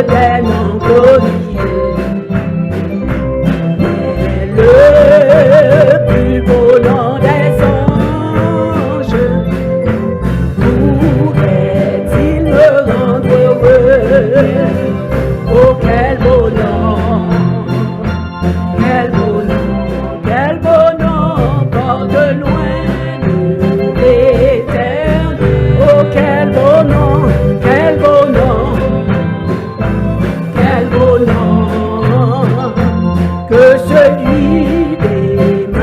des noms glorieux. Le plus beau nom des anges, pourrait-il me rendre heureux? Oh, quel beau nom, quel beau nom, quel beau nom, porte loin de l'éternel. Oh, quel beau nom, quel beau nom, quel beau nom, que celui d'Emmanuel.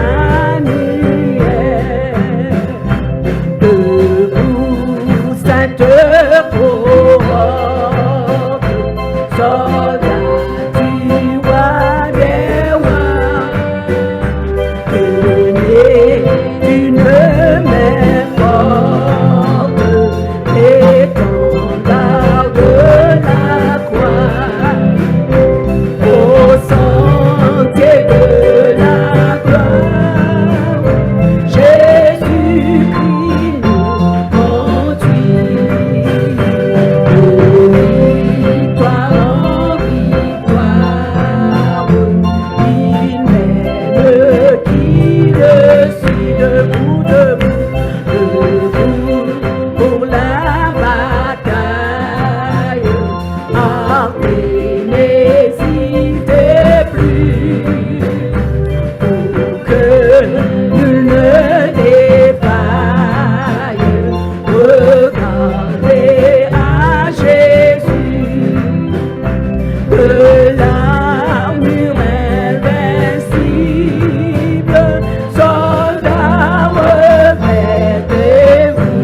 Debout, sainte couronne, soldat du roi des rois, tenez d'une main forte l'étendard de la croix, au sentier de la gloire. Jésus-Christ nous conduit de victoire en victoire. Il mène qui le suit debout, debout, debout pour la bataille. Entrez, n'hésitez plus, pour que nul ne défaille. Regardez à Jésus, de l'armure invincible. Soldats, revêtez-vous,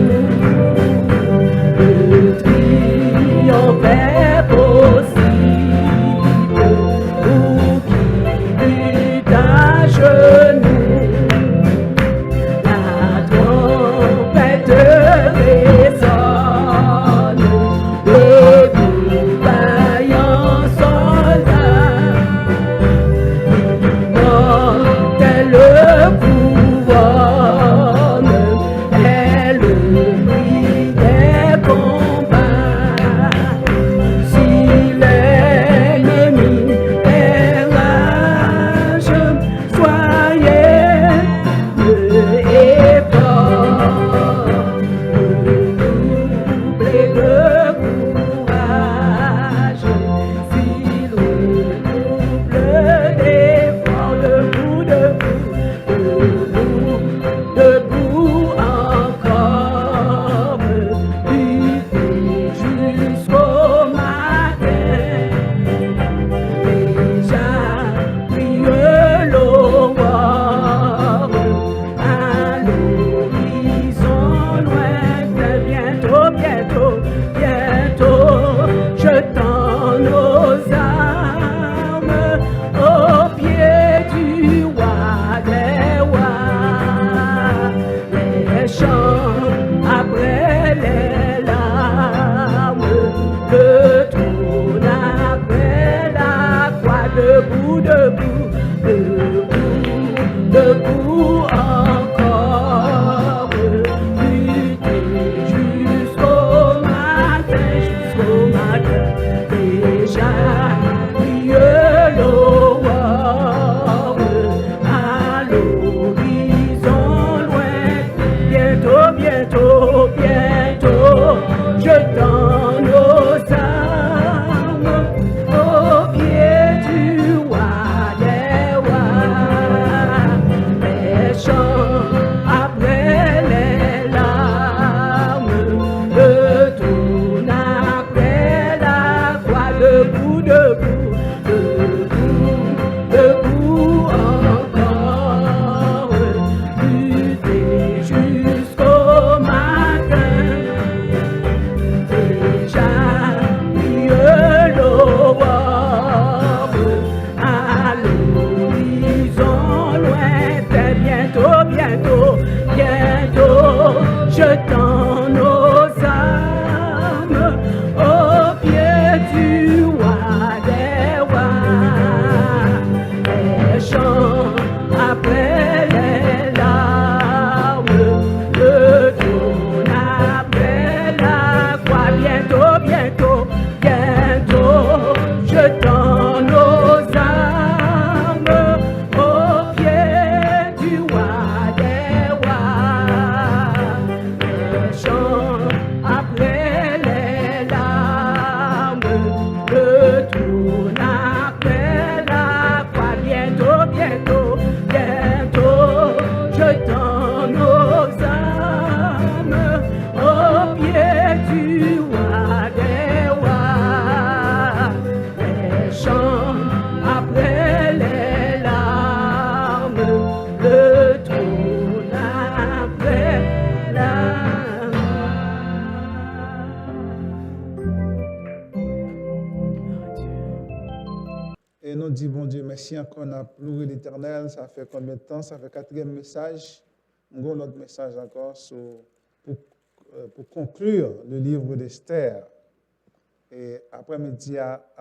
le triomphe est possible. Vous qui luttez à genoux, la trompette résonne. Debout, vaillants soldats, l'immortelle couronne est le prix des combats. Si l'ennemi est rage, soyez et fort, redoublez de courage. S'il redouble d'efforts, debout, debout, debout, debout encore, luttez jusqu'au matin. Déjà brille l'aurore à l'horizon lointain. Bientôt, bientôt, bientôt, jetant nos armes au pied du roi des rois. Les chants après les larmes, le trône après la croix. Debout, debout, debout, debout encore, lutter jusqu'au matin, jusqu'au matin. Déjà brille l'aurore à l'horizon lointain. Bientôt, bientôt, bientôt, jetant nos armes au pied du roi des rois. Les chants après les larmes, le trône après la croix. Debout, debout, debout, debout encore, lutter jusqu'au matin. Déjà brille l'aurore à l'horizon lointain. Bientôt, bientôt, bientôt, jetant nos armes au pied du roi des Et nous disons, bon Dieu, merci encore, on a loué l'Éternel. Ça fait combien de temps? Ça fait 4e message. On a notre message encore pour conclure le livre d'Esther. Et après-midi,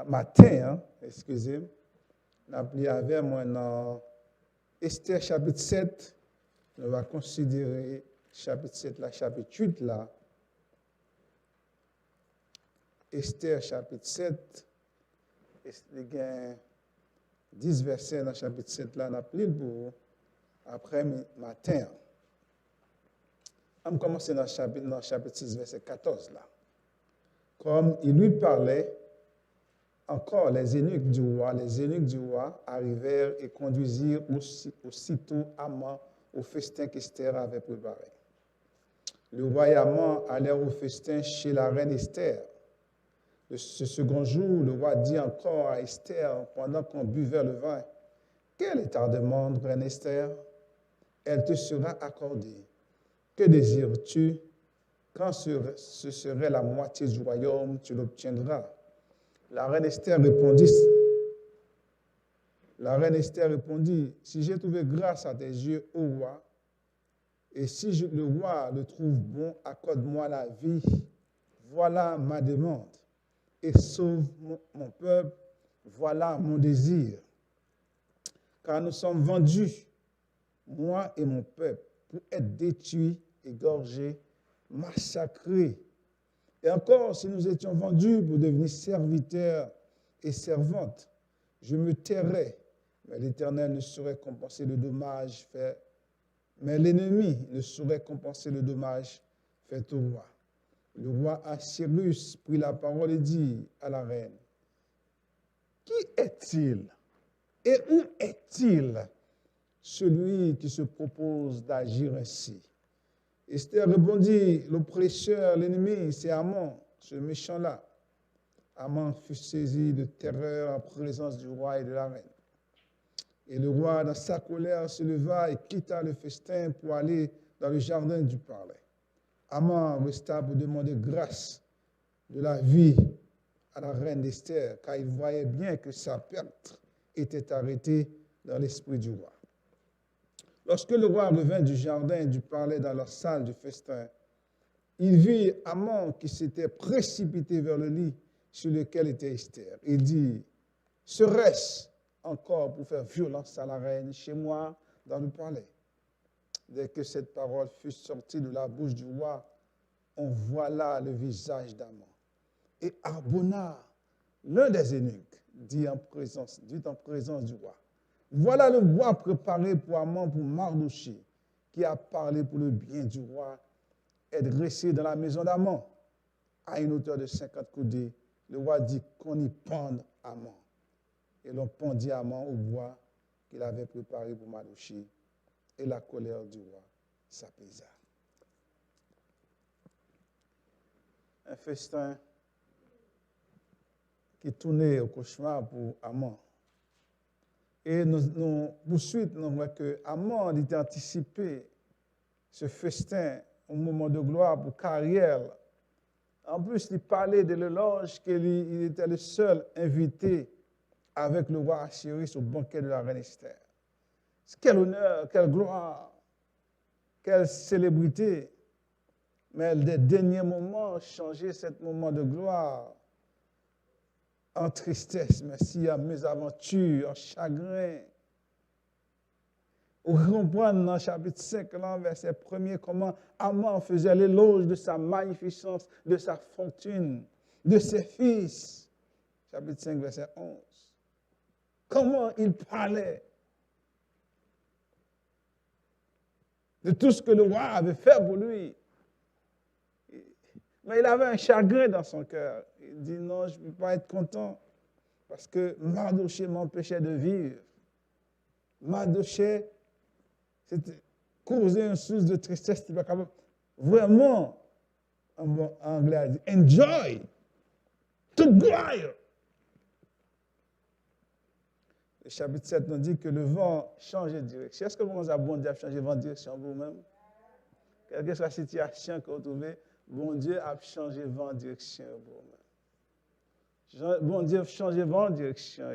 matin, excusez, on a appelé avec moi dans Esther chapitre 7. On va considérer chapitre 7, là, chapitre 8, là. Esther chapitre 7. Il y a 10 versets dans le chapitre 7 là, on a appelé pour après matin. On va commencer dans le chapitre 6, verset 14 là. Comme il lui parlait, encore les eunuques du roi arrivèrent et conduisirent aussitôt Haman au festin qu'Esther avait préparé. Le roi et Haman allèrent au festin chez la reine Esther. Ce second jour, le roi dit encore à Esther, pendant qu'on buvait le vin, « Quelle est ta demande, reine Esther? Elle te sera accordée. Que désires-tu? Quand ce serait la moitié du royaume, tu l'obtiendras. » La reine Esther répondit, « Si j'ai trouvé grâce à tes yeux, ô roi, et si le roi le trouve bon, accorde-moi la vie. Voilà ma demande. Et sauve mon peuple, voilà mon désir. Car nous sommes vendus, moi et mon peuple, pour être détruits, égorgés, massacrés. Et encore, si nous étions vendus pour devenir serviteurs et servantes, je me tairais, mais l'Éternel ne saurait compenser le dommage fait. Mais l'ennemi ne saurait compenser le dommage fait au roi. Le roi Assyrus prit la parole et dit à la reine, « Qui est-il et où est-il celui qui se propose d'agir ainsi ?» Esther répondit, « L'oppresseur, l'ennemi, c'est Haman, ce méchant-là. » Haman fut saisi de terreur en présence du roi et de la reine. Et le roi, dans sa colère, se leva et quitta le festin pour aller dans le jardin du palais. Haman resta pour demander grâce de la vie à la reine Esther, car il voyait bien que sa perte était arrêtée dans l'esprit du roi. Lorsque le roi revint du jardin du palais dans la salle du festin, il vit Haman qui s'était précipité vers le lit sur lequel était Esther. Il dit, « Serait-ce encore pour faire violence à la reine chez moi dans le palais ?» Dès que cette parole fut sortie de la bouche du roi, on voit là le visage d'Haman. Et Harbona, l'un des eunuques, dit en présence du roi, « Voilà le bois préparé pour Haman, pour Mardochée, qui a parlé pour le bien du roi, est dressé dans la maison d'Haman. À une hauteur de 50 coudées, le roi dit qu'on y pende Haman. Et l'on pendit Haman au bois qu'il avait préparé pour Mardochée. Et la colère du roi s'apaisa. » Un festin qui tournait au cauchemar pour Haman. Et ensuite, nous voyons que Haman était anticipé ce festin au moment de gloire pour carrière. En plus, il parlait de l'éloge qu'il était le seul invité avec le roi Assyrus au banquet de la reine Esther. Quel honneur, quelle gloire, quelle célébrité. Mais les derniers moments changeaient ce moment de gloire en tristesse, merci, en mésaventure, en chagrin. On comprend dans le chapitre 5, là, verset 1er, comment Haman faisait l'éloge de sa magnificence, de sa fortune, de ses fils. Chapitre 5, verset 11. Comment il parlait de tout ce que le roi avait fait pour lui. Mais il avait un chagrin dans son cœur. Il dit non, je ne peux pas être content parce que Mardochée m'empêchait de vivre. Mardochée, c'était causé une source de tristesse. Vraiment, en bon anglais, il dit enjoy, to gloire. Le chapitre 7 nous dit que le vent changeait de direction. Est-ce que vous avez bon Dieu a changé de direction vous-même? Quelle que soit la situation que vous trouvez, bon Dieu a changé de direction vous-même. Bon Dieu a changé de direction.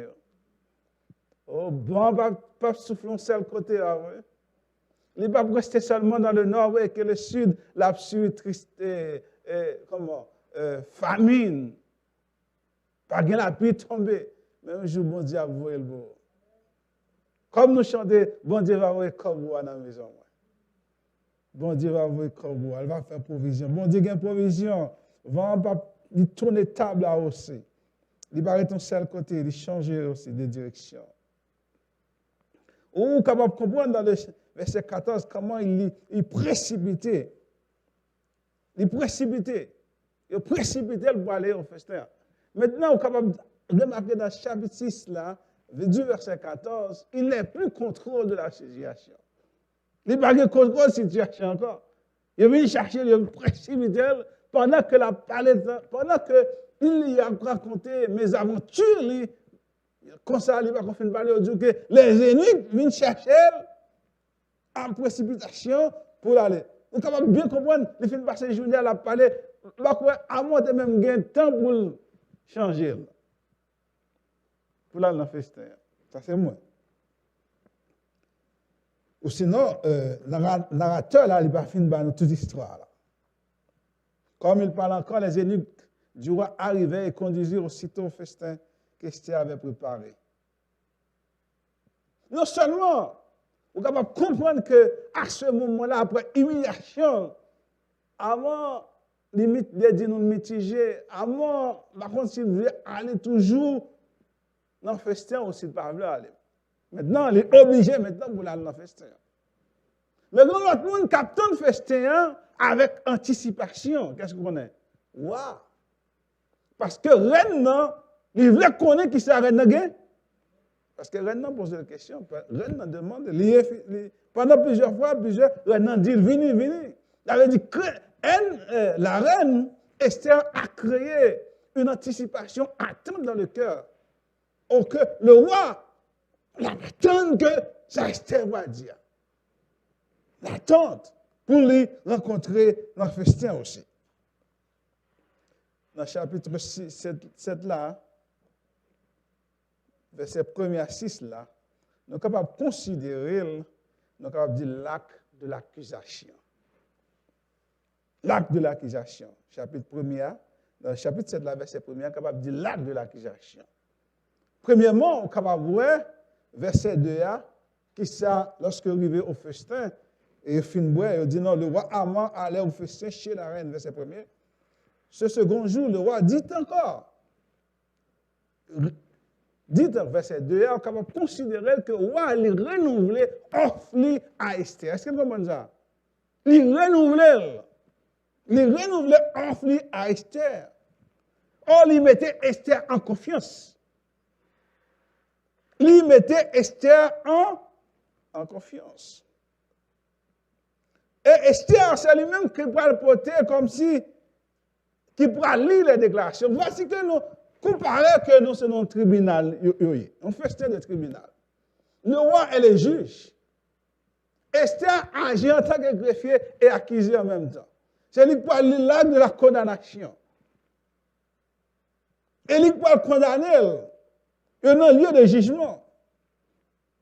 Oh, bon, pas souffler un seul côté. Ah, ouais. Il ne va pas rester seulement dans le nord et que le sud, l'absurde, triste, famine. Pas de la pluie tomber. Mais un jour, bon Dieu a voué le beau. Comme nous chantons, bon Dieu va vouer comme dans la maison. Bon Dieu va vouer comme vous. Elle va faire provision. Bon Dieu a une provision. Va pas tourner table là aussi. Il va arrêter un seul côté, il changer aussi de direction. Ou capable de comprendre dans le verset 14 comment il précipité. Il précipité. Il précipité pour aller au festin. Maintenant, on est capable de remarquer dans le chapitre 6, là, du verset 14, il n'est plus contrôle de la situation. Il n'a pas de contrôle de la situation encore. Il est venu chercher le précipité pendant que pendant qu'il y a raconté mes aventures, comme ça, il va continuer de parler au Dieu que les ennemis viennent chercher en précipitation pour aller. Vous êtes capable de bien comprendre, les films passés une journée à la parler, à moi, de même gagner temps pour changer. Pour aller dans le festin. Ça, c'est moi. Ou sinon, le narrateur, là, il va finir par toute l'histoire. Là. Comme il parle encore, les ennemis du roi arrivaient et conduisirent aussitôt au festin qu'Esther avait préparé. Non seulement, vous êtes capable de comprendre qu'à ce moment-là, après humiliation, avant limite les nous mitigés, avant, par contre, s'il voulait aller toujours dans le festin aussi, il ne pas aller. Maintenant, il est obligé maintenant pour aller dans le festin. Mais quand l'autre monde capte le festin avec anticipation, qu'est-ce que vous connaissez? Waouh! Parce que Reine, il voulait connaître qui c'est Reine. Parce que Reine pose la question. Reine demande, pendant plusieurs fois, Reine dit, venez. Il avait dit que la reine, Esther, a créé une anticipation attente dans le cœur. Ou que le roi attend que ça Esther va dire. L'attente pour lui rencontrer dans le festin aussi. Dans le chapitre 7 là, verset 1 à 6 là, nous sommes capables de considérer, nous sommes capables de dire l'acte de l'accusation. L'acte de l'accusation. Chapitre 1, dans le chapitre 7 là, verset 1, nous sommes capables de dire l'acte de l'accusation. Premièrement, on est capable de voir, verset 2 qui ça, lorsque arrivé au festin, et fin bois, il dit non, le roi Aman allait au festin chez la reine, verset 1. Ce second jour, le roi dit encore, verset 2, on est capable de considérer que le roi il renouvelé offre à Esther. Est-ce que vous comprenez ça? Il renouvelé offre à Esther. Or, il mettait Esther en confiance. Il mettait Esther en confiance. Et Esther, c'est lui-même qui pourra le porter comme si, qui pourra lire les déclarations. Voici que nous comparons que nous sommes un tribunal, un festin de tribunal. Le roi est le juge. Esther agit en tant que greffier et accusé en même temps. C'est lui qui pourra lire l'acte de la condamnation. Et lui qui pourra le condamner. Il y a un lieu de jugement.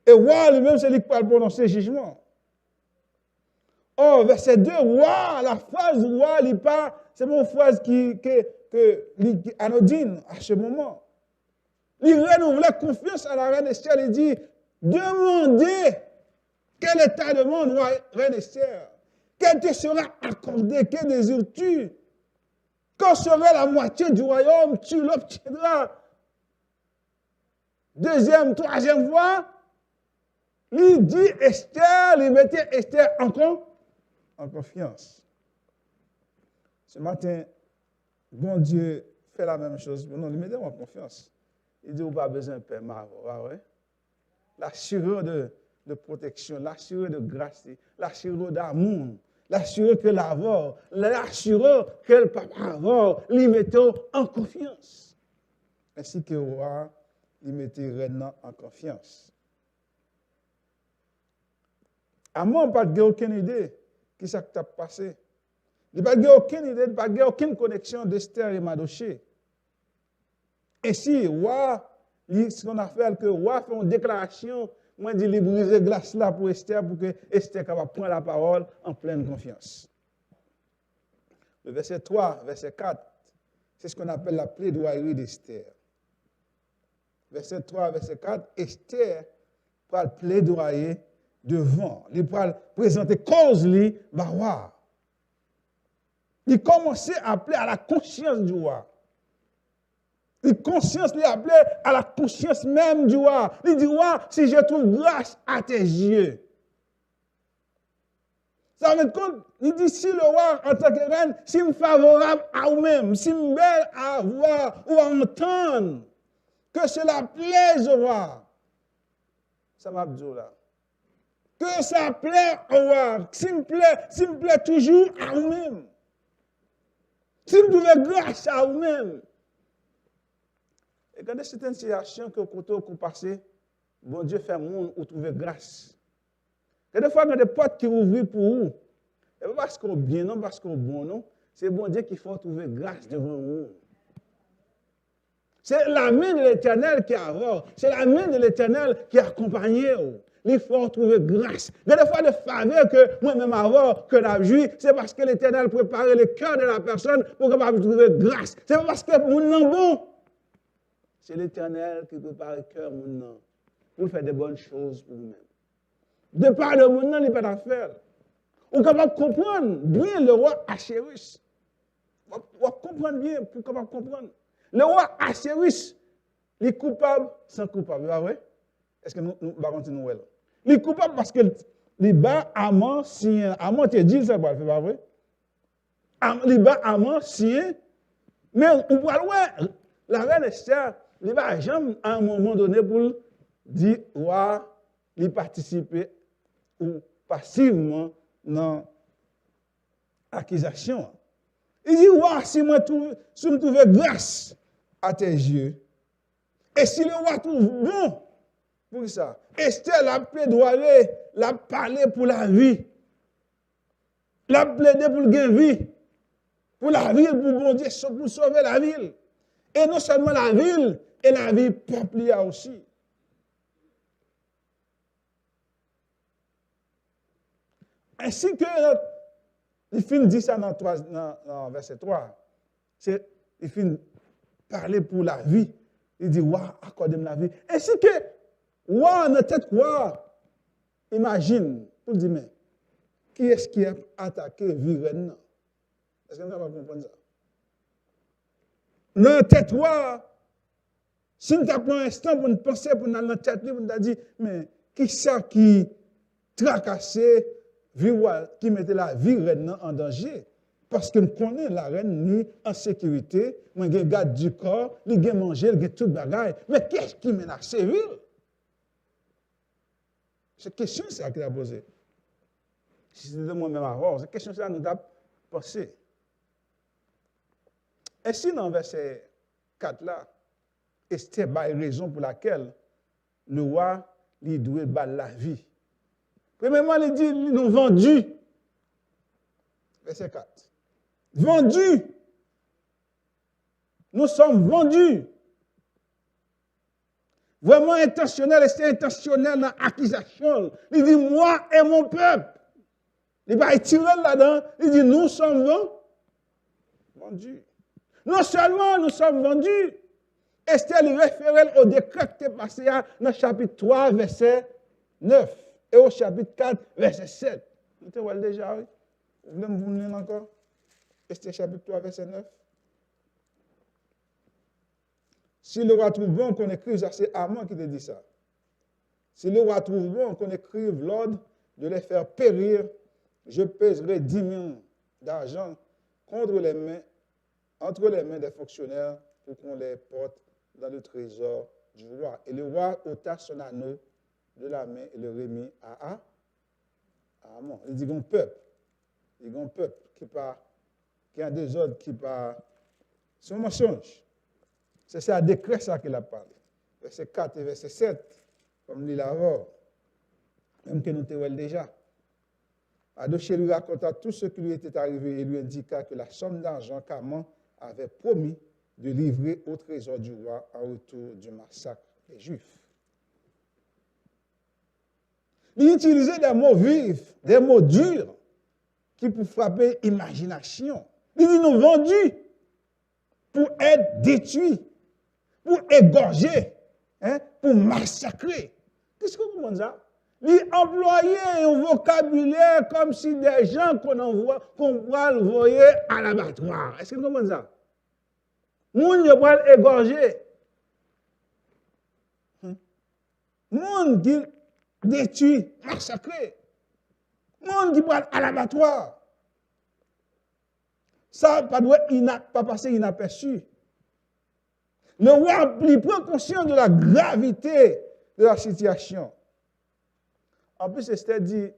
Et roi lui-même, c'est lui qui pourra prononcer le jugement. Oh, verset 2, roi, la phrase roi, c'est une phrase qui est anodine à ce moment. Il renouvelait confiance à la reine Esther. Il dit, demandez, quel état demande, reine Esther? Quel te sera accordé? Que désires-tu? Quand sera la moitié du royaume, tu l'obtiendras. Deuxième, troisième fois, il dit Esther, il mettait Esther en confiance. Ce matin, bon Dieu fait la même chose. Non, il mettait en confiance. Il dit, vous n'avez pas besoin de paix, l'assureur de protection, l'assureur de grâce, l'assureur d'amour, l'assureur que l'avoir, l'assureur que le papa avoir, il mettait en confiance. Ainsi que le roi, il mettait Renan en confiance. Amon n'a pas aucune idée qui s'est passé. Il n'a pas aucune idée, il n'a pas aucune connexion d'Esther et Mardochée. Ainsi, le roi, Ce qu'on a fait, que le roi fait une déclaration, moi, dit, il brise glace là pour Esther, pour que Esther capable prendre la parole en pleine confiance. Le verset 3, verset 4, c'est ce qu'on appelle la plaidoirie d'Esther. Verset 3, verset 4, Esther va plaidoyer devant, il va présenter cause lui, va roi. Il commençait à appeler à la conscience du roi. Il conscience lui appelait à la conscience même du roi. Il dit, roi, si je trouve grâce à tes yeux. Ça veut dire compte, il dit, si le roi, en tant que reine, si je suis favorable à vous-même, si je suis belle à voir ou à entendre, que cela plaise au roi. Ça m'a dit là. Que ça plaît au roi. S'il me plaît toujours à vous-même. Si vous trouvez grâce à vous-même. Et quand c'est une situation que vous passez, bon Dieu fait monde ou trouver grâce. Et des fois, il y a des portes qui ouvrent pour vous. Et pas parce qu'on est bien, non, parce qu'on est bon, non. C'est bon Dieu qu'il faut trouver grâce devant vous. C'est la main de l'Éternel qui est avant. C'est la main de l'Éternel qui accompagne vous. Il faut trouver grâce. Il y a des fois des faveurs que moi-même avant, que la joie, c'est parce que l'Éternel prépare le cœur de la personne pour capable trouver grâce. C'est pas parce que mon nom bon. C'est l'Éternel qui prépare le cœur mon nom pour faire de bonnes choses pour vous-même. De par le mon nom, il n'y a pas d'affaire. On est capable de comprendre bien le roi Achérus. On va comprendre bien pour capable comprendre. Le roi Achérus, il est coupable sans coupable. Vous voyez? Est-ce que nous allons continuer là? Il est coupable parce que il bat Aman sien. Aman te dit ça, c'est pas vrai? Il bat Aman sien. Mais on voit loin, la reine Esther, il va jamais à un moment donné pour dire, roi, il participer ou passivement dans l'accusation. Il dit, roi, si je trouve grâce à tes yeux, et si le roi trouve bon, pour ça, Esther l'a plaidoyé, l'a parlé pour la vie, l'a plaidé pour la vie, pour la ville, pour bon Dieu, pour sauver la ville. Et non seulement la ville, et la vie peuple aussi. Ainsi que, il finit dit ça dans verset 3, il finit parler pour la vie. Il dit, ouais, accorde-moi la vie. Ainsi que, ouais, dans tête, ouais, imagine, pour dire, mais, qui est-ce qui a attaqué Viren? Est-ce que nous allons comprendre ça? Dans tête, ouais, si nous avons un instant pour nous penser, pour nous aller dans tête, pour nous dire, mais, qui c'est qui tracassé, qui mettait la vie reine en danger? Parce que nous connaissons la reine ni en sécurité, moi j'ai garde du corps, il a mangé, il a tout bagaille. Mais qu'est-ce qui menace la ville? Cette question, c'est ça qu'il a posée. Si c'était moi-même avant, cette question, c'est ça nous a posé. Et si dans verset 4 là, Esther a une raison pour laquelle le roi lui doit battre la vie. Premièrement, il dit, ils nous vendus. Verset 4. Vendus. Nous sommes vendus. Vraiment intentionnel, et c'est intentionnel dans l'accusation. Il dit, moi et mon peuple. Il va tirer là-dedans. Il dit, nous sommes vendus. Non seulement nous sommes vendus, Esther lui réfère au décret qui est passé dans le chapitre 3, verset 9. Et au chapitre 4, verset 7. Vous avez déjà, oui? Vous voulez vous lire encore? Esther chapitre 3, verset 9. Si le roi trouve bon qu'on écrive ça, c'est Aman qui te dit ça. Si le roi trouve bon qu'on écrive l'ordre de les faire périr, je pèserai 10 millions d'argent entre les mains des fonctionnaires pour qu'on les porte dans le trésor du roi. Et le roi ôta son anneau de la main et le remit à Aman. Il dit qu'on peuple. Il y a un peuple qui a des ordres qui pas. C'est un mensonge. C'est ça, décret ça qu'il a parlé. Verset 4 et verset 7, comme il l'avait, même que nous te voyons déjà. Adoché lui raconta tout ce qui lui était arrivé et lui indiqua que la somme d'argent qu'Aman avait promis de livrer au trésor du roi en retour du massacre les Juifs. Il utilisait des mots vifs, des mots durs, qui pour frapper l'imagination. Il dit nous vendus pour être détruits, pour égorger, pour massacrer. Qu'est-ce que vous comprenez ça? Il employait un vocabulaire comme si des gens qu'on va envoyer à l'abattoir. Est-ce que vous comprenez ça? Moun ne va égorger. Moun qui détruit, massacré. Moun qui va à l'abattoir. Ça ne pas passer inaperçu. Le roi il prend conscience de la gravité de la situation. En plus, Esther dit,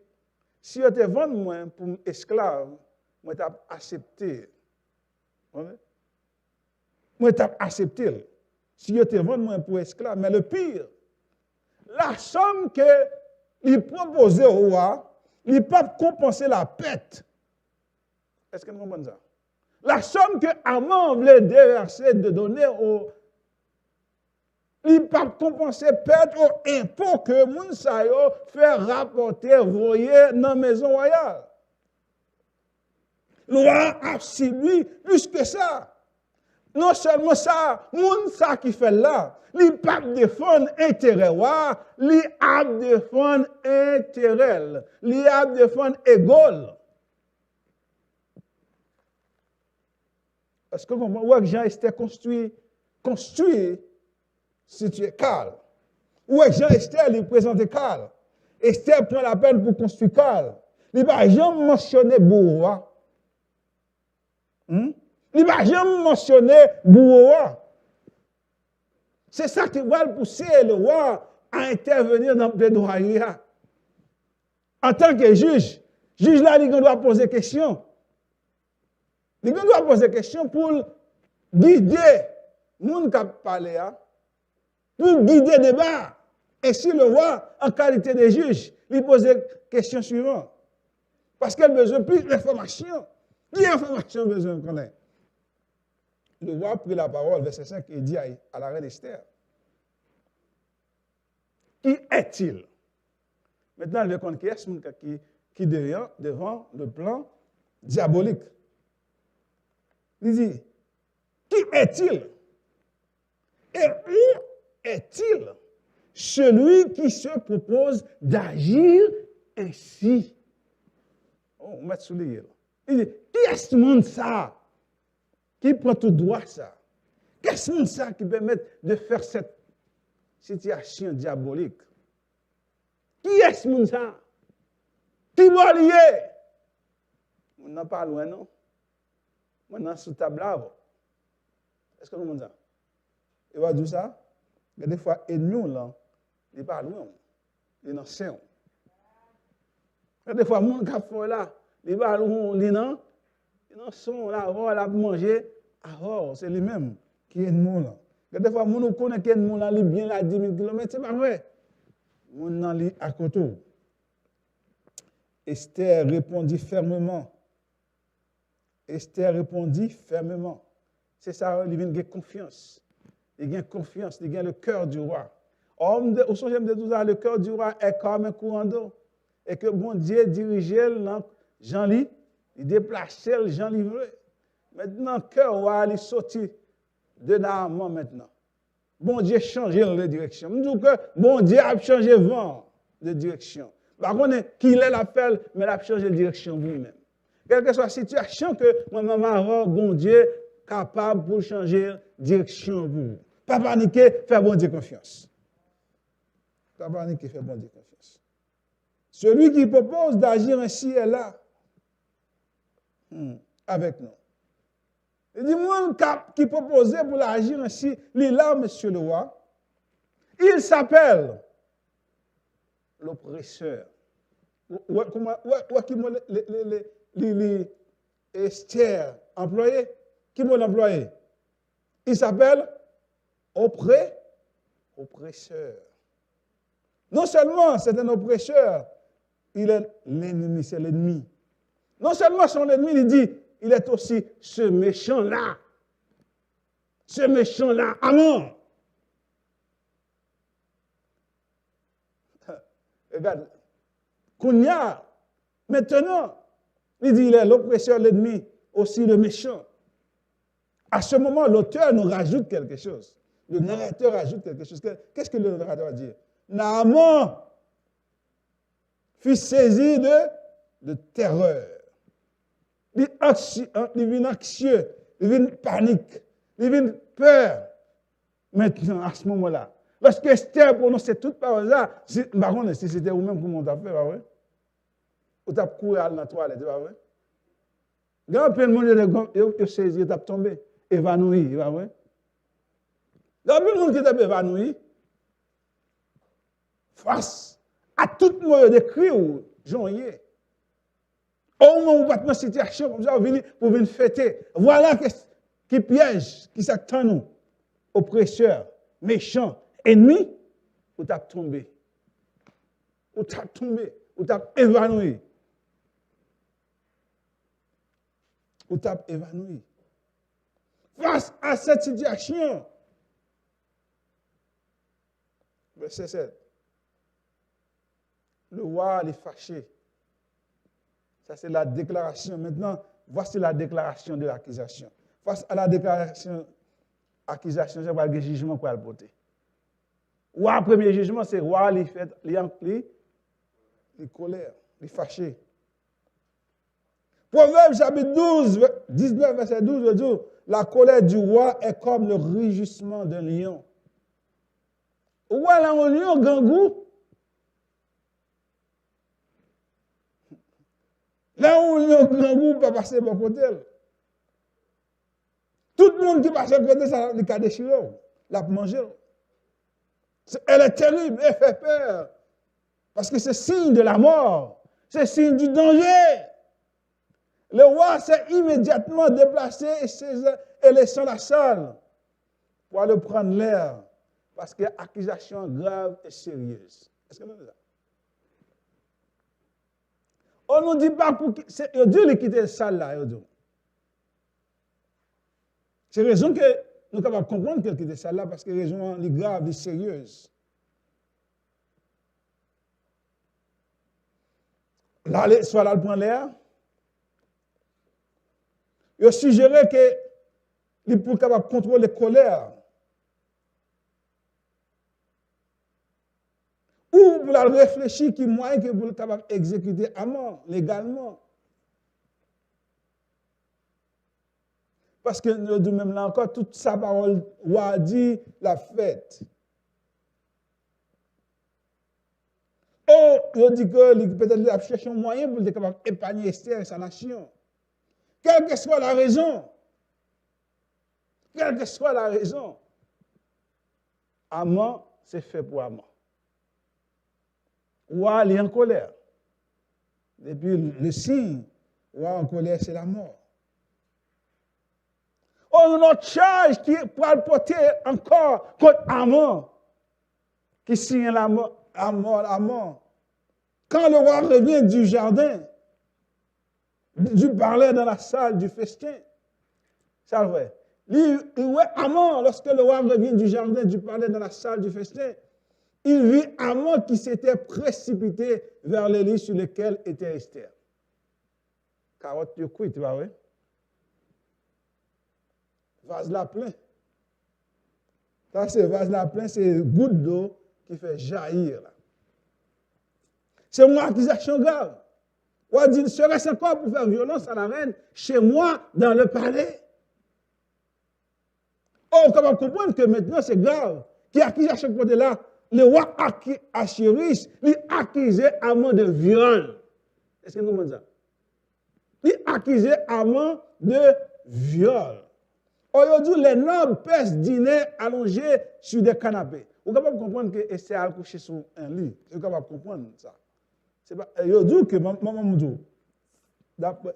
si je te vends moi pour esclave, moi t'ai accepté. Moi t'ai accepté. Si je te vends moi pour esclave, mais le pire, la somme que il proposait au roi, il ne peut pas compenser la perte. Est-ce que vous comprenez ça? La somme que Haman voulait déverser, de donner au... Il ne peut pas compenser perte aux impôts que Mounsayo fait rapporter, voyer dans la maison royale. Le roi a subi plus que ça. Non seulement ça, Mounsa qui fait là, il ne peut pas défendre intérêt roi, il a défendre intérêt, il a défendre égal. Parce que vous voyez que Jean-Esther construit situé Karl. Où est Jean-Esther, il présente Karl. Esther prend la peine pour construire Karl. Il n'a jamais mentionné Bouroua. Il n'a jamais mentionné Bouroua. C'est ça qui va le pousser le roi à intervenir dans le plaidoyer. En tant que juge là, il doit poser question. Il doit poser question pour guider les gens qui parlent. Pour guider le débat. Ainsi, le roi, en qualité de juge, lui pose la question suivante. Parce qu'il a besoin de plus d'informations. Quelle information besoin de connaître? Le roi a pris la parole, verset 5, et dit à la reine Esther, qui est-il? Maintenant, il veut connaître qui est qui devant le plan diabolique. Il dit, qui est-il? Et où est-il celui qui se propose d'agir ainsi? Oh, on met sous les yeux. Il dit, qui est ce monde ça? Qui prend tout droit ça? Qui est ce monde ça qui permet de faire cette situation diabolique? Qui est ce monde ça? Qui va lier? On n'en parle loin, non? On est sous table. Est-ce que vous comprenez ça? Et va dire ça? Mais des fois, ennemi, là, il n'est pas loin. Il est dans le sein. Des fois, les gens qui font là, il n'est pas loin, il est dans le son, là, il a mangé. Alors, c'est lui-même qui est ennemi, là. Des fois, les gens qui connaissent l'ennemi, là, il est bien là à 10 000 km, ce n'est pas vrai. Les gens qui sont à côté. Esther répondit fermement. Esther répondit fermement. C'est ça, il vient de confiance. Il a confiance, il a le cœur du roi. Au son de tout ça, le cœur du roi est comme un courant d'eau. Et que bon Dieu dirigeait Jean-Li, il déplaçait le Jean-Livré. Maintenant, le cœur roi, il est sorti de Naaman maintenant. Bon Dieu a changé de direction. Je dis que bon Dieu a changé le vent de direction. Par contre, qu'il est l'appel, mais il a changé de direction vous-même. Quelle que soit la situation que moi-même, bon Dieu capable pour changer de direction vous. Pas paniquer, faire bon Dieu confiance. Pas paniquer, faire bon Dieu confiance. Celui qui propose d'agir ainsi est là. Avec nous. Il dit, moi qui proposait pour agir ainsi, il est là, monsieur le roi. Il s'appelle l'oppresseur. Esther, employé. Qui m'a employé? Il s'appelle oppresseur. Non seulement c'est un oppresseur, il est l'ennemi, c'est l'ennemi. Non seulement son ennemi, il dit, il est aussi ce méchant-là. Ce méchant-là, Haman. Regarde, Kounia, maintenant, il dit il est l'oppresseur, l'ennemi, aussi le méchant. À ce moment, l'auteur nous rajoute quelque chose. Le narrateur ajoute quelque chose. Qu'est-ce que le narrateur va dire? Naaman fut saisi de terreur. Il vient anxieux, il vient panique, il vient peur. Maintenant, à ce moment-là, lorsque Esther prononçait toute parole là, par contre, si c'était vous-même comment on t'a fait, pas vrai? Ou t'as couru à la toilette, pas vrai? Quand peu de monde est saisi, il t'a tombé, évanoui, pas vrai? Quand peu de monde qui t'a évanoui, face à tout le monde de cri ou joigné. Au moment où vous êtes dans cette situation, comme ça, vous venez fêter. Voilà qui piège, qui s'attend nous. Oppresseur, méchant, ennemi, vous t'avez tombé. Vous t'avez tombé. Vous t'avez évanoui. Vous t'avez évanoui. Face à cette situation, verset 7, le roi est fâché. Ça, c'est la déclaration. Maintenant, voici la déclaration de l'accusation. Face à la déclaration accusation, c'est pas le jugement pour le porter. Roi, premier jugement, c'est roi, il fait, il colère, il fâché. Proverbe chapitre 12, 19, verset 12, dit, la colère du roi est comme le rugissement d'un lion. Le roi, là, un lion, gangou. Là où il y a un grand groupe va passer par côté. Tout le monde qui passe par côté, ça le cas déchiré, l'a mangé. Elle est terrible, elle fait peur. Parce que c'est signe de la mort, c'est signe du danger. Le roi s'est immédiatement déplacé et laissant la salle pour aller prendre l'air. Parce qu'il y a accusation grave et sérieuse. Est-ce que vous avez ça? On ne nous dit pas pour Dieu de quitter la salle là. C'est raison que nous sommes capables de comprendre qu'elle quitte la salle là parce que raison est grave et sérieuse. Là, soit là, elle prend l'air. Il a suggéré qu'il est capable de contrôler la colère. Ou pour la réfléchir qui moyen que vous êtes capable d'exécuter amant, légalement. Parce que nous même là encore, toute sa parole, roi dit la fête. Oh, il dit que peut-être qu'il a cherché un moyen pour être capable d'épargner Esther et sa nation. Quelle que soit la raison, amant, c'est fait pour amant. Roi, il est en colère. Et puis, le signe, roi en colère, c'est la mort. On a notre charge qui pour le porter encore contre Amon, qui signe la mort. Quand le roi revient du jardin, du parler dans la salle du festin, ça vrai. Amon, lorsque le roi revient du jardin, du parler dans la salle du festin, il vit Amon qui s'était précipité vers les lits sur lesquels était Esther. Carotte de cuite, tu vois, oui? Vase la plein. Ça, c'est vase la plein, c'est goutte d'eau qui fait jaillir. Là. C'est une accusation grave. On dit, serait-ce encore pour faire violence à la reine chez moi, dans le palais? Oh, comment comprendre que maintenant c'est grave? Qui accuse à chaque côté là? Le roi Achirus, il accusait Amon de viol. Est-ce que vous comprenez ça? Il accusait Amon de viol. Aujourd'hui, les nobles Perses dînaient allongés sur des canapés. Vous êtes capable de comprendre que Esther a couché sur un lit. Vous êtes capable de comprendre ça. Ils disent que,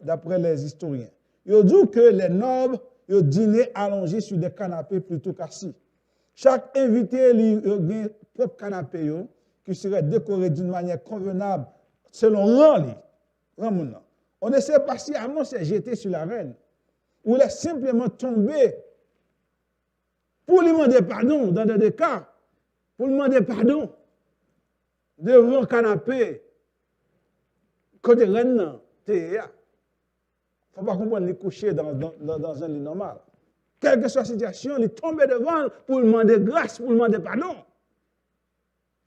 d'après les historiens, ils disent que les nobles dînaient allongés sur des canapés plutôt qu'assis. Chaque invité a un propre canapé qui serait décoré d'une manière convenable selon rang. On ne sait pas si Amon s'est jeté sur la reine ou il est simplement tombé pour lui demander pardon dans des cas. Pour lui demander pardon. devant le canapé, côté reine, il ne faut pas comprendre, il est couché dans un lit normal. Quelle que soit la situation, il est tombé devant pour demander grâce, pour demander pardon.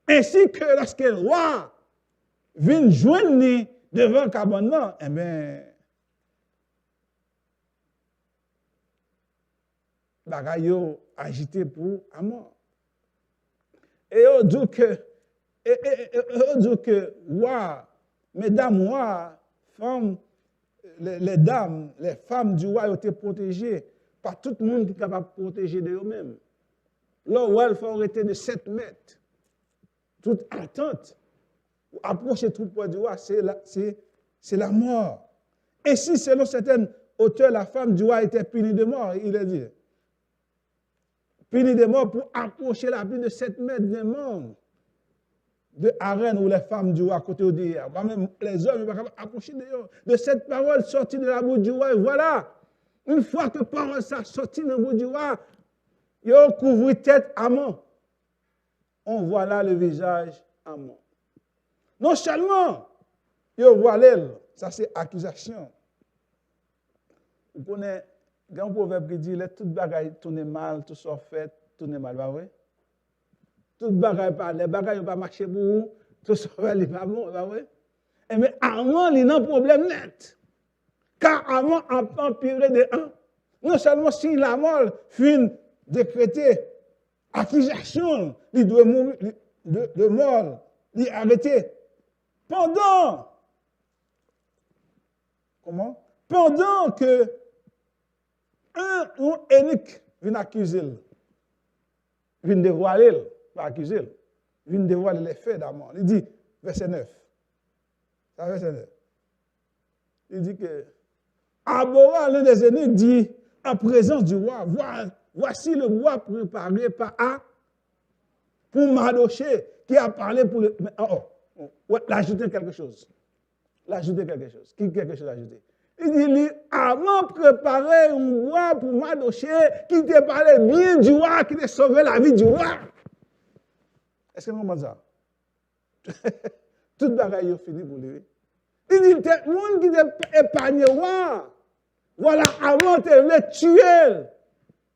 Ainsi que lorsque le roi vient joindre devant le cabanon, eh bien, bagaille agité pour à mort. Et on dit que, roi, mesdames, roi, femmes, les dames, les femmes du roi ont été protégées par tout le monde qui est capable de protéger d'eux-mêmes. Le roi, il faut arrêter de 7 mètres. Toute attente. Approcher tout près du roi, c'est la mort. Ainsi, selon certaines auteurs, la femme du roi était punie de mort, il a dit. Punie de mort pour approcher la plus de 7 mètres des membres de arène où les femmes du roi à côté au derrière. Même les hommes ne peuvent pas approcher de cette parole sortie de la bouche du roi. Et voilà, une fois que parole ça sortit de la bouche du roi, ils ont couvert tête à mort. On voit là le visage à mort. Non seulement, ils voient l'aile, ça c'est accusation. Vous connaissez, il y a un proverbe qui dit, tout bagaille tourne mal, tout sort fait, tourne mal, pas vrai? Tout bagaille pas, les bagailles ne pas marcher pour vous, tout sort fait, il pas bon, pas vrai? Et mais Amon, il y a un problème net. Car Amon a empiré de un. Non seulement si la mort fut décrétée, accusation, il doit mourir de mort, il est arrêté. Pendant que un eunuque vient accuser, vient dévoiler, pas accuser, vient dévoiler les faits d'Amon. Il dit, verset 9. Ça, verset 9. Il dit que Abora, l'un des eunuques, dit en présence du roi, voici le bois préparé par A pour Mardoché, qui a parlé pour le. L'ajouter quelque chose. L'ajouter quelque chose. Qui quelque chose à ajouter? Il dit, avant de préparer un bois pour Mardoché, qui t'a parlé bien du roi, qui t'a sauvé la vie du roi. Est-ce que vous comprenez ça? Tout bagaille est fini pour lui. Il dit, le monde qui t'a épargné le roi. Voilà, avant de le tuer.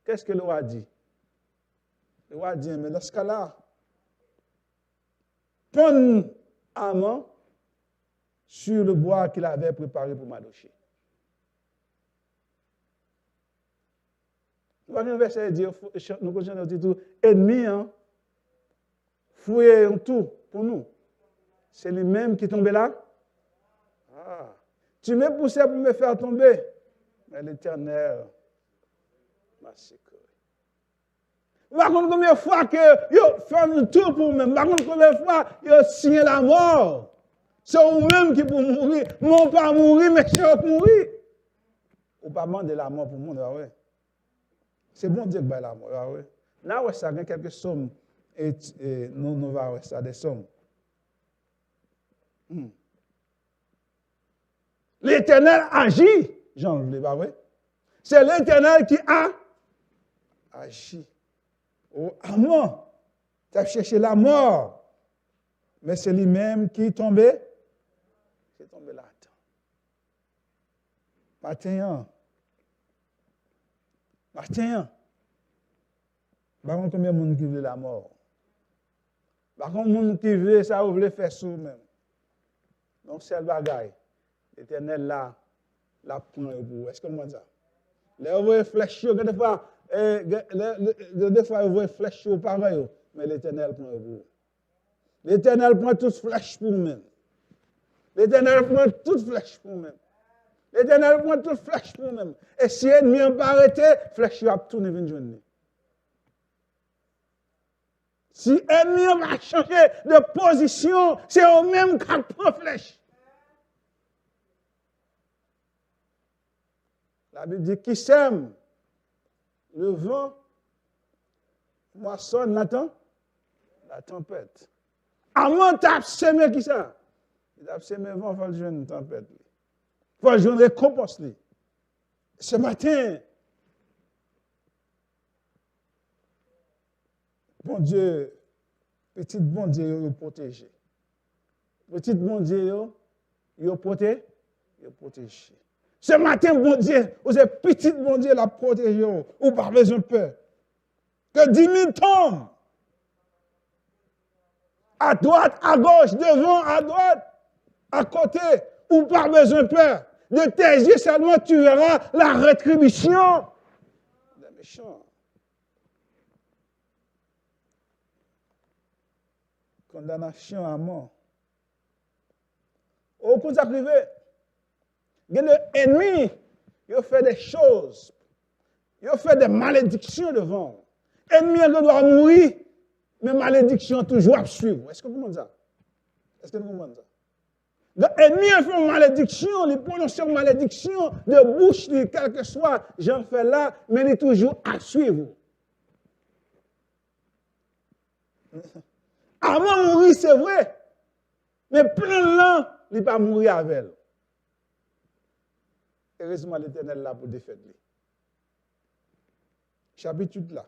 Qu'est-ce que le roi dit? Le roi dit, mais dans ce cas-là, prends Amon sur le bois qu'il avait préparé pour Mardoché. Nous avons un verset qui dit, nous continuons à dire tout, ennemi, fouillez en tout pour nous. C'est lui-même qui est tombé là. Ah. Tu m'as poussé pour me faire tomber. Mais l'Éternel m'a sécuré. Par contre, combien de fois que yo fait un tour pour moi, par contre, combien de fois yo signé la mort. C'est vous-même qui pour mourir. Non pas mourir, mais c'est pour mourir. Ou pas demander la mort pour le monde, ouais. C'est bon Dieu qui bat la mort, ouais. Là, ça a quelques sommes, et nous va voir ça, des sommes. L'Éternel agit, Jean ne pas vrai. C'est l'Éternel qui a agi. Oh, Amon, tu as cherché la mort, mais c'est lui-même qui est tombé. C'est tombé là. Matin, par contre, combien de monde qui veut la mort? Par contre, monde qui veut ça, vous voulez faire sous même. Donc, c'est le bagaille. L'Éternel là, la prend pour. Est-ce que vous ça? Là, vous voyez flèche, des fois, vous voyez flèche pareil, mais l'Éternel prend pour. L'Éternel prend toute flèche pour nous-mêmes. L'Éternel prend toute flèche pour nous-mêmes. L'Éternel prend toute flèche pour nous-mêmes. Et si l'ennemi n'a pas arrêté, flèche va tourner vers nous. Si l'ennemi va changer de position, c'est au même qui prend flèche. La Bible dit qui sème le vent moissonne la tempête. Amon t'a semé qui ça? Il a semé le vent, il faut jouer une tempête. Il faut jouer une récompense. Ce matin, bon Dieu, petit bon Dieu, nous protéger. Petit bon Dieu, yo protégé. Ce matin, bon Dieu, vous êtes petit bon Dieu, la protéger, ou pas besoin de peur. Que 10 000 tombent. À droite, à gauche, devant, à droite, à côté, ou pas besoin de peur. De tes yeux seulement, tu verras la rétribution des méchants. Condamnation à mort. Au coup d'arriver, l'ennemi, il fait des choses, il fait des malédictions devant. L'ennemi doit mourir, mais malédiction toujours à suivre. Est-ce que vous comprenez ça? L'ennemi fait une malédiction, il prononce une malédiction de bouche, quel que soit, j'en fais là, mais il est toujours à suivre. Avant de mourir, c'est vrai, mais plein de l'an, il ne va pas mourir avec elle. Heureusement, l'Éternel est là pour défaire. Chapitre là.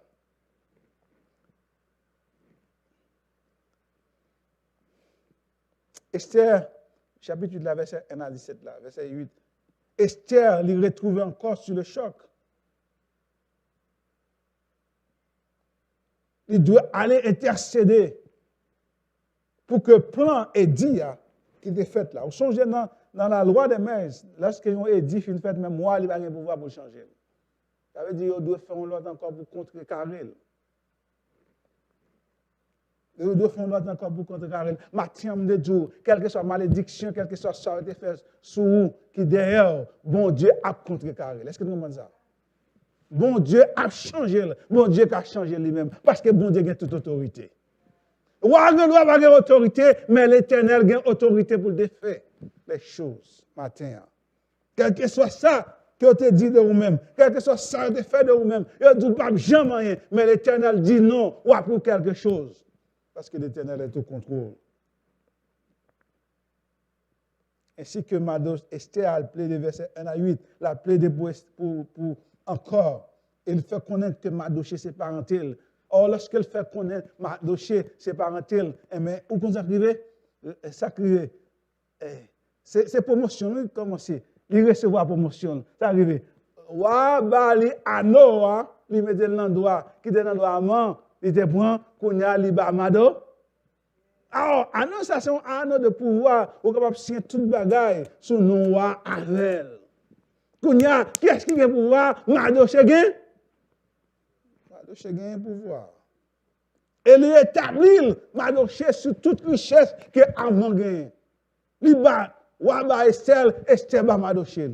Esther, chapitre là, verset 1 à 17 là, verset 8. Esther l'y retrouve encore sur le choc. Il doit aller intercéder pour que le plan est dit qui est fait là. Vous songez dans la loi des mers, lorsqu'ils ont dit qu'il fait, même moi, il n'y a pas de pouvoir pour changer. Ça veut dire qu'il doit faire un lot encore pour contrecarrer. Il doit faire un lot encore pour contrecarrer. Matin de jour, quelle que soit malédiction, quelle que soit ça a été fait sous vous, qui derrière, bon Dieu a contrecarré. Est-ce que vous comprenez ça? Bon Dieu a changé. Bon Dieu a changé lui-même. Parce que bon Dieu a toute autorité. Roi ne doit pas avoir autorité, mais l'Éternel a autorité pour défaire les choses matin. Quel que soit ça que tu dit de vous-même, quel que soit ça que tu fait de vous-même, il ne dit pas jamais rien, mais l'Éternel dit non, ou pour quelque chose. Parce que l'Éternel est au contrôle. Ainsi que Esther a plaidé verset 1 à 8, l'a plaidé pour encore. Il fait connaître que Mardochée c'est parentel. Or, lorsqu'elle fait connaître Mardochée c'est parentel, mais où qu'on arrive, ça crée. C'est promotion, comment c'est? Il recevoir la promotion. Ça arrive. Wa bali ano, il met l'endroit, qui est l'endroit amant, il te prend, qu'on y a libamado. Alors, ano, ça c'est un ano de pouvoir, ou capable de signer toute bagaille sous nous avec. Qu'on y a, qui est-ce qui a pouvoir? Mardochée gain? Mardochée gain un pouvoir. Elle établit Mardochée sur toute richesse que Amon gagne. Liba, Waba Esther, Esther ba Mardochée.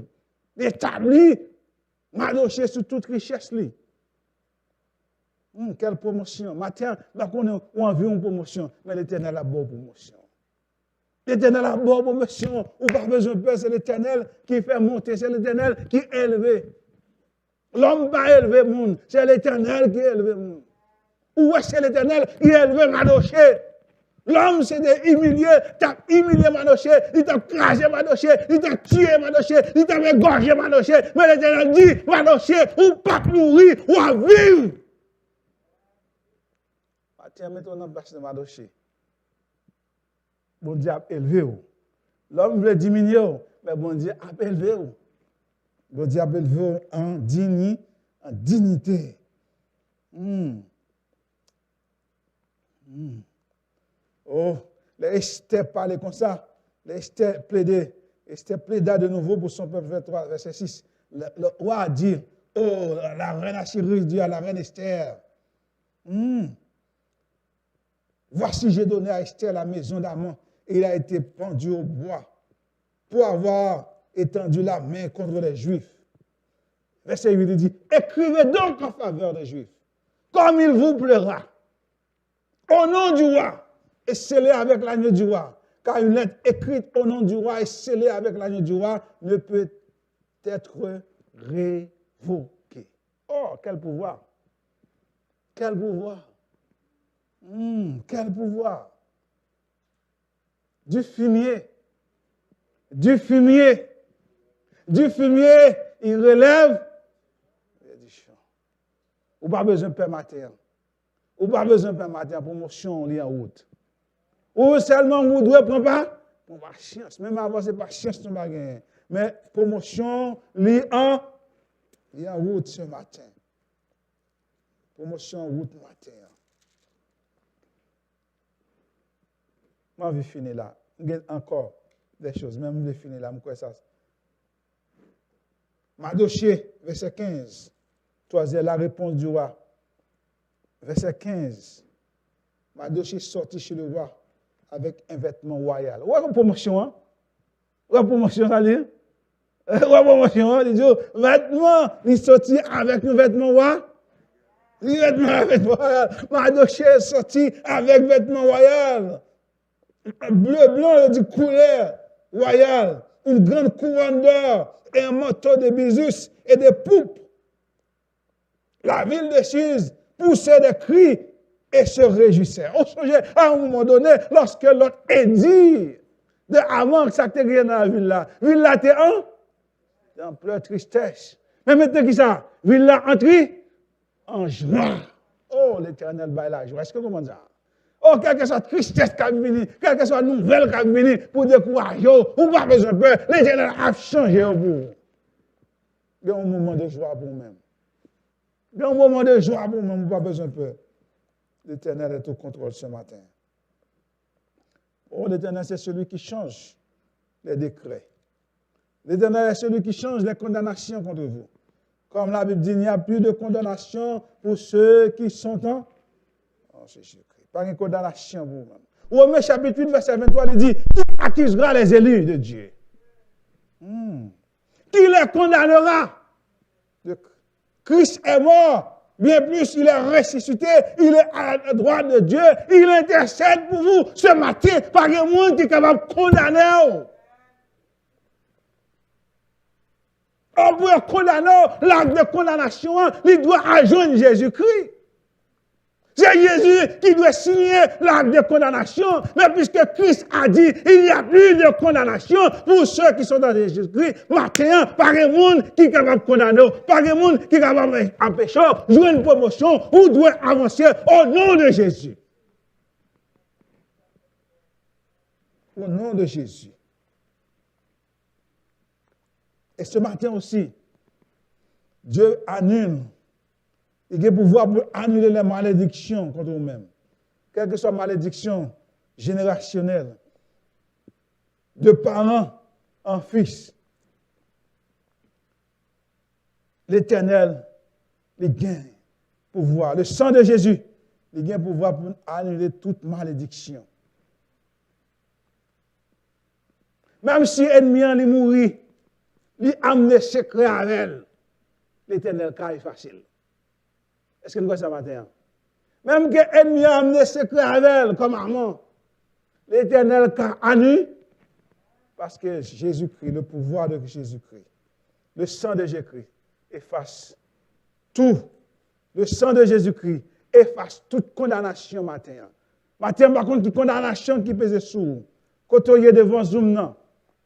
Il établit Mardochée sur toute richesse. Quelle promotion. Matin, on a vu une promotion, mais l'Éternel a bonne promotion. L'Éternel a bonne promotion. On n'a pas besoin de peur, c'est l'Éternel qui fait monter, c'est l'Éternel qui élève. L'homme va élever le monde, c'est l'Éternel qui élève le monde. Où est-ce que l'Éternel qui élève Mardochée? L'homme s'est humilié, t'a humilié Mardochée, il t'a crasé Mardochée, il t'a tué Mardochée, il t'a égorgé Mardochée. Mais l'Éternel dit, Mardochée, ou pas mourir, ou à vivre. Tiens, mettons dans la place de Mardochée. Bon Dieu a élevé. L'homme veut diminuer, mais bon Dieu a élevé. Bon Dieu a élevé en dignité. Oh, les Esther parlaient comme ça. Les Esther plaidaient. Esther plaida de nouveau pour son peuple, verset 6. Le roi a dit, oh, la reine Assyrie dit à la reine Esther, voici, j'ai donné à Esther la maison d'Aman, et il a été pendu au bois pour avoir étendu la main contre les Juifs. Verset 8, il dit, écrivez donc en faveur des Juifs, comme il vous plaira, au nom du roi, et scellé avec l'agneau du roi. Car une lettre écrite au nom du roi et scellée avec l'agneau du roi ne peut être révoquée. Oh, quel pouvoir! Quel pouvoir! Quel pouvoir! Du fumier, il relève du champ. Ou pas besoin de paix matin. Ou pas besoin de paix matin, promotion, on est en route. Ou seulement vous devez prendre pas Prends patience. Même avant, c'est patience que tu vas gagner. Mais promotion, il est en route ce matin. Promotion en route matin. Moi, je vais finir là. Il y a encore des choses. Même je vais finir là. Je ça. Mardochée, verset 15. Troisième, la réponse du roi. Verset 15. Mardochée sortit chez le roi avec un vêtement royal. Ouais, une promotion, hein? Ouais, promotion, ça dit? Ouais, promotion, hein? Il dit, vêtement, il sortit avec un vêtement royal. Il vêtement avec royal. Mardochée sortit avec vêtement royal. Bleu, blanc, il dit couleur royale. Une grande couronne d'or et un manteau de bisus et des poupes. La ville de Suse poussait des cris et se réjouissait. On songeait à un moment donné, lorsque l'autre est dit, avant que ça t'ait rien dans la ville-là. Ville-là, t'es en pleure tristesse. Mais maintenant, qui ça? Ville-là, entrée en joie. Oh, l'Éternel baille la joie. Est-ce que vous comprenez ça? Oh, quelle que soit tristesse qui a venu, quelle que soit nouvelle qui a venu pour décourager, ou pas besoin de peur, l'Éternel a changé au bout. Il y a un moment de joie pour vous-même. Il y a un moment de joie pour vous-même, pas besoin de peur. L'Éternel est au contrôle ce matin. Oh, l'Éternel, c'est celui qui change les décrets. L'Éternel est celui qui change les condamnations contre vous. Comme la Bible dit, il n'y a plus de condamnation pour ceux qui sont en Jésus-Christ. Pas une condamnation pour vous-même. Romains chapitre 8, verset 23, il dit, qui accusera les élus de Dieu? Qui les condamnera? Christ est mort. Bien plus, il est ressuscité. Il est à la droite de Dieu. Il intercède pour vous ce matin. Pas un monde qui est capable de condamner. On peut condamner l'acte de condamnation. Il doit rejoindre Jésus-Christ. C'est Jésus qui doit signer l'acte de condamnation. Mais puisque Christ a dit, il n'y a plus de condamnation pour ceux qui sont dans Jésus-Christ. Maintenant, pas un monde qui est capable de condamner, pas un monde qui est capable d'empêcher, jouer une promotion, ou doit avancer au nom de Jésus. Au nom de Jésus. Et ce matin aussi, Dieu annule. Il a le pouvoir pour annuler les malédictions contre vous-même. Quelle que soit malédiction générationnelle, de parents en fils. L'Éternel, il gagne pouvoir. Le sang de Jésus, il gagne pouvoir pour annuler toute malédiction. Même si l'ennemi est mourir, il amène secret à elle. L'Éternel, car est facile. Est-ce que nous voyons ça matin? Même que l'ennemi a amené secret avec elle, comme maman, l'Éternel annule, parce que Jésus-Christ, le pouvoir de Jésus-Christ, le sang de Jésus-Christ, efface tout. Le sang de Jésus-Christ efface toute condamnation matin. Matin, par contre, qui condamnation qui pèse sous. Quand on est devant Zoom, non.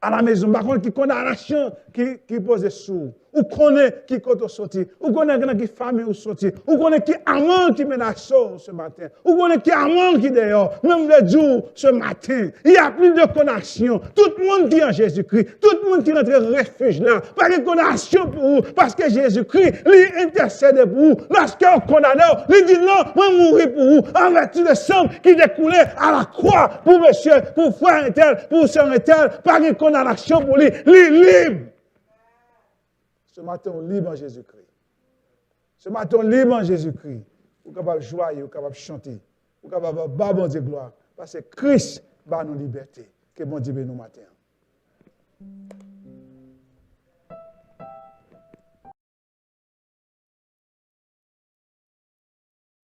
À la maison, par contre, qui condamnation qui pose sous. Ou connaît qui compte sorti. Ou connaît qui famille ou sorti. Ou connaît qui amant qui menace ce matin. Ou connaît qui amant qui dehors. Même le jour, ce matin, il n'y a plus de condamnation. Tout le monde qui est en Jésus-Christ. Tout le monde qui est dans notre refuge là. Pas de condamnation pour vous. Parce que Jésus-Christ, lui intercède pour vous. Lorsqu'on condamne, lui dit non, moi mourir pour vous. En vertu de sang qui découlait à la croix pour monsieur, pour frère un tel, pour sœur un tel. Pas de condamnation pour lui. Lui libre. Ce matin, on libre en Jésus-Christ. Ce matin, on libre en Jésus-Christ. Vous êtes capable de jouer, vous êtes capable de chanter. Vous êtes capable de battre bon Dieu gloire. Parce que Christ bat nos libertés. Que bon Dieu bénisse nous matin.